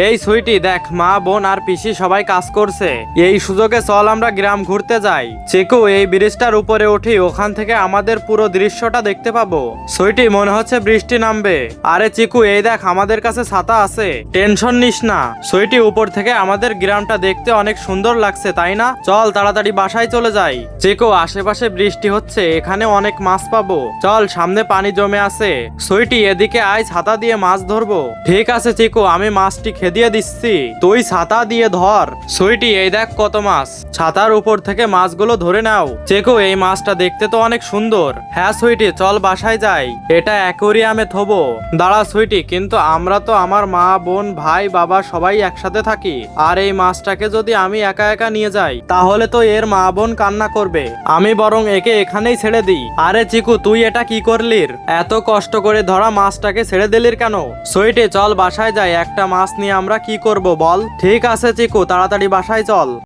এই সুইটি দেখ, মা বোন আর পিসি সবাই কাজ করছে, এই সুযোগে চল আমরা গ্রাম ঘুরতে যাই। চিকু, এই ব্রিজটার উপরে উঠি, ওখান থেকে আমাদের পুরো দৃশ্যটা দেখতে পাবো। সুইটি, মনে হচ্ছে বৃষ্টি নামবে। আরে চিকু, এই দেখ আমাদের কাছে ছাতা আছে, টেনশন নিস না। সুইটি, উপর থেকে আমাদের গ্রামটা দেখতে অনেক সুন্দর লাগছে, তাই না? চল তাড়াতাড়ি বাসায় চলে যাই। চিকু, আশেপাশে বৃষ্টি হচ্ছে, এখানে অনেক মাছ পাবো। চল, সামনে পানি জমে আছে। সুইটি, এদিকে আয়, ছাতা দিয়ে মাছ ধরবো। ঠিক আছে চিকু, আমি মাছটি খেদিয়ে দিচ্ছি, তুই ছাতা দিয়ে ধর। সুইটি, এই দেখ কত মাছ, ছাতার উপর থেকে মাছগুলো ধরে নাও। চিকু, এই মাছটা দেখতে তো অনেক সুন্দর। হ্যাঁ সুইটি, চল বাসায় যাই, এটা অ্যাকোরিয়ামে থবো। দাঁড়া সুইটি, কিন্তু আমরা তো আমার মা বোন ভাই বাবা সবাই একসাথে থাকি, আর এই মাছটাকে যদি আমি একা একা নিয়ে যাই তাহলে তো এর মা বোন কান্না করবে। আমি বরং একে এখানেই ছেড়ে দিই। আরে চিকু, তুই এটা কি করলির? এত কষ্ট করে ধরা মাছটাকে ছেড়ে দিলির কেন? সুইটি, চল বাসায় যাই, একটা মাছ নিয়ে আমরা কি করব বল? ঠিক আছে চিকু, তাড়াতাড়ি বাসায় চল।